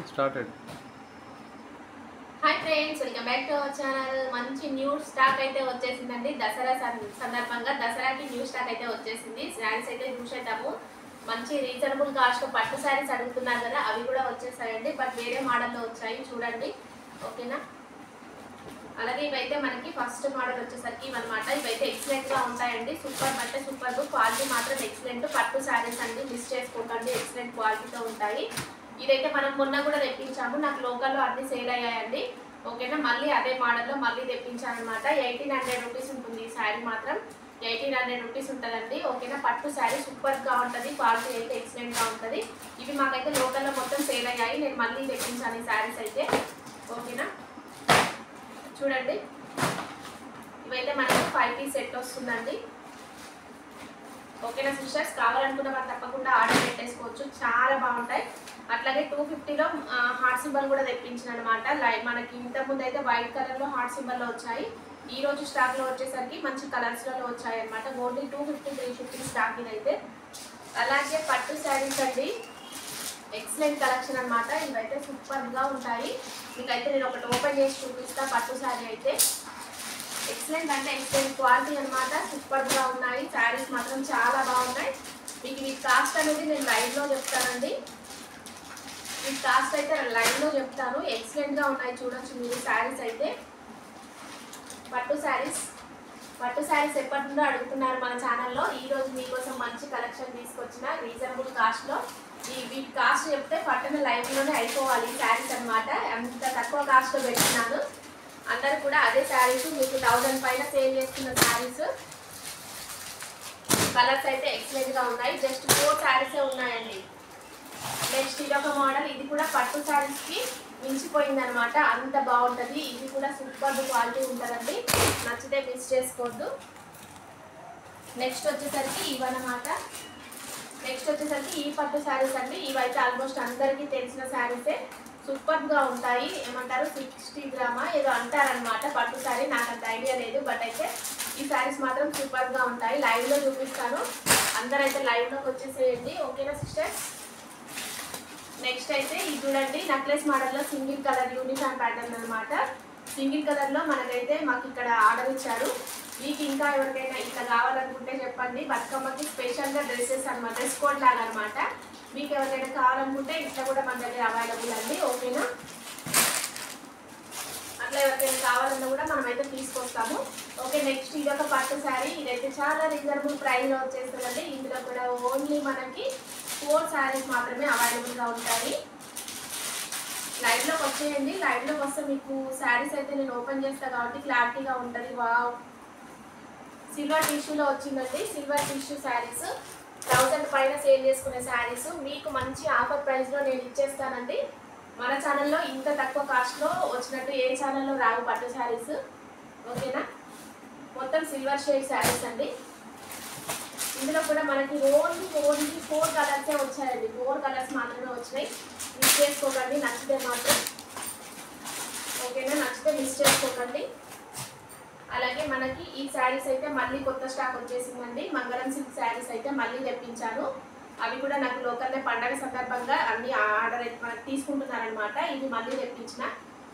Started. Hi friends, welcome back to our channel. మంచి new stock అయితే వచ్చేసిందండి. దసరా సందర్భంగా దసరాకి న్యూ స్టాక్ అయితే వచ్చేసింది. శారీస్ అయితే చూసేద్దాము. మంచి రీజనబుల్ కాస్ట్ పట్టు శారీస్ అడుగుతున్నారు కదా, అవి కూడా వచ్చేసాయండి. బట్ వేరే మోడల్లో వచ్చాయి, చూడండి. ఓకేనా. అలాగే ఇవైతే మనకి ఫస్ట్ మోడల్ వచ్చేసరికి ఇవన్నమాట. ఇవైతే ఎక్సలెంట్ గా ఉంటాయండి. సూపర్ అంటే సూపర్, క్వాలిటీ మాత్రం ఎక్సలెంట్. పట్టు శారీస్ అండి, మిస్ చేసుకోకండి, ఎక్సలెంట్ క్వాలిటీతో ఉంటాయి. ఇదైతే మనం మొన్న కూడా తెప్పించాము, నాకు లోకల్లో అన్ని సేల్ అయ్యాయండి. ఓకేనా. మళ్ళీ అదే మోడల్లో మళ్ళీ తెప్పించాను అనమాట. 1800 రూపీస్ ఉంటుంది ఈ శారీ మాత్రం. 1800 రూపీస్ ఉంటుందండి. ఓకేనా. పట్టు శారీ సూపర్గా ఉంటుంది, క్వాలిటీ అయితే ఎక్సలెంట్గా ఉంటుంది. ఇవి మాకైతే లోకల్లో మొత్తం సేల్ అయ్యాయి, నేను మళ్ళీ తెప్పించాను ఈ శారీస్ అయితే. ఓకేనా. చూడండి, ఇవైతే మనకి 5 పీస్ సెట్ వస్తుందండి. ఓకేనా సిస్టర్స్, కావాలనుకున్న వాళ్ళు తప్పకుండా ఆర్డర్ పెట్టేసుకోవచ్చు, చాలా బాగుంటాయి. అట్లాగే 250లో హార్ట్ సింబల్ కూడా తెప్పించిన అనమాట. మనకి ఇంతకుముందు అయితే వైట్ కలర్లో హార్ట్ సింబల్లో వచ్చాయి. ఈ రోజు స్టాక్లో వచ్చేసరికి మంచి కలర్స్లలో వచ్చాయి అనమాట. ఓన్లీ 250 350 స్టాక్ ఇదైతే. అలాగే పట్టు శారీస్ అండి, ఎక్సలెంట్ కలెక్షన్ అనమాట. ఇవైతే సూపర్గా ఉంటాయి. మీకైతే నేను ఒకటి ఓపెన్ చేసి చూపిస్తా. పట్టు శారీ అయితే ఎక్సలెంట్ అంటే ఎక్సలెంట్ క్వాలిటీ అనమాట. సూపర్గా ఉన్నాయి శారీస్ మాత్రం, చాలా బాగున్నాయి. మీకు వీటి కాస్ట్ అనేది నేను లైవ్లో చెప్తానండి. వీటి కాస్ట్ అయితే లైవ్లో చెప్తాను. ఎక్సలెంట్గా ఉన్నాయి, చూడొచ్చు మీరు శారీస్ అయితే. పట్టు శారీస్ ఎప్పటి నుండో అడుగుతున్నారు మన ఛానల్లో. ఈరోజు మీకోసం మంచి కలెక్షన్ తీసుకొచ్చిన రీజనబుల్ కాస్ట్లో. వీటి కాస్ట్ చెప్తే పట్టున లైవ్లోనే అయిపోవాలి శారీస్ అనమాట. అంత తక్కువ కాస్ట్లో పెడుతున్నాను. అందరు కూడా అదే శారీస్ మీకు 1000 పైన సేల్ చేస్తున్న శారీస్. కలర్స్ అయితే ఎక్సలెంట్గా ఉన్నాయి. జస్ట్ 4 శారీసే ఉన్నాయండి. నెక్స్ట్ ఇదొక మోడల్, ఇది కూడా పట్టు శారీస్కి మించిపోయింది అనమాట, అంత బాగుంటుంది. ఇది కూడా సూపర్ క్వాలిటీ ఉంటుందండి, నచ్చితే మిస్ చేసుకోవద్దు. నెక్స్ట్ వచ్చేసరికి ఇవన్నమాట. నెక్స్ట్ వచ్చేసరికి ఈ పట్టు శారీస్ అండి. ఇవైతే ఆల్మోస్ట్ అందరికీ తెలిసిన శారీసే. సూపర్గా ఉంటాయి. ఏమంటారు, 60 గ్రామా ఏదో అంటారనమాట పట్టు శారీ, నాకు అంత ఐడియా లేదు. బట్ అయితే ఈ శారీస్ మాత్రం సూపర్గా ఉంటాయి. లైవ్లో చూపిస్తాను, అందరైతే లైవ్లోకి వచ్చేసేయండి. ఓకేనా సిస్టర్స్. నెక్స్ట్ అయితే ఇది చూడండి, నెక్లెస్ మోడల్లో సింగిల్ కలర్ యూనిఫామ్ ప్యాటర్న్ అనమాట. సింగిల్ కలర్లో మాకు ఇక్కడ ఆర్డర్ ఇచ్చారు. మీకు ఇంకా ఎవరికైనా ఇట్లా కావాలనుకుంటే చెప్పండి. బతుకమ్మకి స్పెషల్గా డ్రెస్సెస్ అనమాట, డ్రెస్ కోడ్ లాగా అనమాట. మీకు ఎవరికైనా కావాలనుకుంటే ఇట్లా కూడా మన దగ్గర అవైలబుల్ అండి. ఓకేనా. అట్లా ఎవరికైనా కావాలన్నా కూడా మనమైతే తీసుకొస్తాము. ఓకే. నెక్స్ట్ ఇదొక పట్టు శారీ. ఇదైతే చాలా రీజనబుల్ ప్రైస్లో వచ్చేస్తుందండి. ఇందులో కూడా ఓన్లీ మనకి 4 శారీస్ మాత్రమే అవైలబుల్గా ఉంటాయి. లైవ్లోకి వచ్చేయండి. లైవ్లోకి వస్తే మీకు శారీస్ అయితే నేను ఓపెన్ చేస్తాను కాబట్టి క్లారిటీగా ఉంటుంది. వావ్, సిల్వర్ టిష్యూలో వచ్చిందండి. సిల్వర్ టిష్యూ శారీస్ 1000 పైన సేల్ చేసుకునే శారీస్ మీకు మంచి ఆఫర్ ప్రైస్లో నేను ఇచ్చేస్తానండి. మన ఛానల్లో ఇంత తక్కువ కాస్ట్లో వచ్చినట్టు ఏ ఛానల్లో రావు పట్టు శారీస్. ఓకేనా. మొత్తం సిల్వర్ షేడ్ శారీస్ అండి. ఇందులో కూడా మనకి ఓన్లీ 4 కలర్సే వచ్చాయండి. 4 కలర్స్ మాత్రమే వచ్చినాయి. మిస్ చేసుకోకండి, నచ్చితే మాత్రం. ఓకేనా, నచ్చితే మిస్ చేసుకోకండి. అలాగే మనకి ఈ శారీస్ అయితే మళ్ళీ కొత్త స్టాక్ వచ్చేసిందండి. మంగళం సిల్క్ శారీస్ అయితే మళ్ళీ తెప్పించాను. అవి కూడా నాకు లోకల్లో పండగ సందర్భంగా అన్ని ఆర్డర్ అయితే మనకు తీసుకుంటున్నారనమాట. ఇవి మళ్ళీ తెప్పించిన.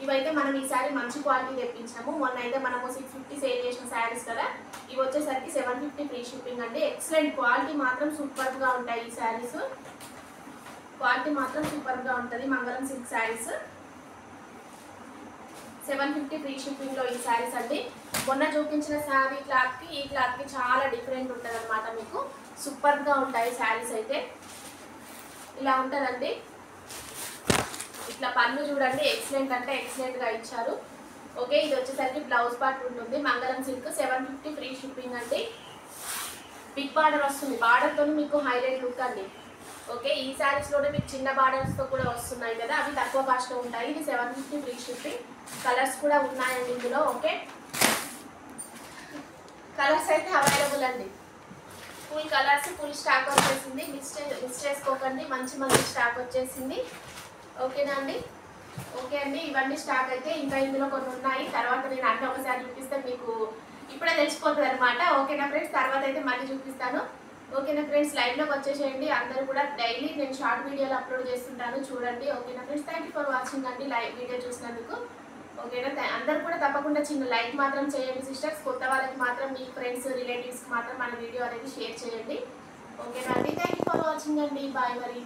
ఇవైతే మనం ఈసారి మంచి క్వాలిటీ తెప్పించాము. మొన్న అయితే మనము 650 సేల్ చేసిన శారీస్ కదా, ఇవి వచ్చేసరికి 750 ఫ్రీ షిప్పింగ్ అండి. ఎక్సలెంట్ క్వాలిటీ మాత్రం సూపర్గా ఉంటాయి ఈ శారీస్. క్వాలిటీ మాత్రం సూపర్గా ఉంటుంది. మంగళం సిల్క్ శారీస్ 750 ఫ్రీ షిప్పింగ్లో ఈ శారీస్ అండి. మొన్న చూపించిన శారీ క్లాత్కి ఈ క్లాత్కి చాలా డిఫరెంట్ ఉంటుంది అనమాట. మీకు సూపర్గా ఉంటాయి శారీస్ అయితే. ఇలా ఉంటుందండి. ఇట్లా పళ్ళు చూడండి, ఎక్సలెంట్ అంటే ఎక్సలెంట్గా ఇచ్చారు. ఓకే. ఇది వచ్చేసరికి బ్లౌజ్ పార్ట్ ఉంటుంది. మంగళం సిల్క్ 750 ఫ్రీ షిప్పింగ్ అండి. బిగ్ బార్డర్ వస్తుంది, బార్డర్తో మీకు హైలైట్ లుక్ అండి. ఓకే. ఈ శారీస్లోనే మీకు చిన్న బార్డర్స్తో కూడా వస్తున్నాయి కదా, అవి తక్కువ కాస్ట్లో ఉంటాయి. ఇది 750 ఫ్రీ షిప్పింగ్. కలర్స్ కూడా ఉన్నాయండి ఇందులో. ఓకే. కలర్స్ అయితే అవైలబుల్ అండి. ఫుల్ కలర్స్, ఫుల్ స్టాక్ వచ్చేసింది. మిస్ చేసుకోకండి, మంచి స్టాక్ వచ్చేసింది. ఓకేనా అండి. ఓకే అండి, ఇవన్నీ స్టాక్ అయితే ఇంకా ఇందులో కొన్ని ఉన్నాయి. తర్వాత నేను అన్నీ ఒకసారి చూపిస్తే మీకు ఇప్పుడే తెలిసిపోతుంది అనమాట. ఓకేనా ఫ్రెండ్స్, తర్వాత అయితే మళ్ళీ చూపిస్తాను. ఓకేనా ఫ్రెండ్స్, లైవ్లోకి వచ్చేసేయండి అందరూ కూడా. డైలీ నేను షార్ట్ వీడియోలు అప్లోడ్ చేస్తుంటాను, చూడండి. ఓకేనా friends, thank you for watching అండి లైవ్ వీడియో చూసినందుకు. ఓకేనా, అందరూ కూడా తప్పకుండా చిన్న లైక్ మాత్రం చేయండి సిస్టర్స్. కొత్త వాళ్ళకి మాత్రం మీ ఫ్రెండ్స్ రిలేటివ్స్కి మాత్రం మన వీడియో అనేది షేర్ చేయండి. ఓకేనా అండి, థ్యాంక్ యూ ఫర్ వాచింగ్ అండి, బాయ్ మరి.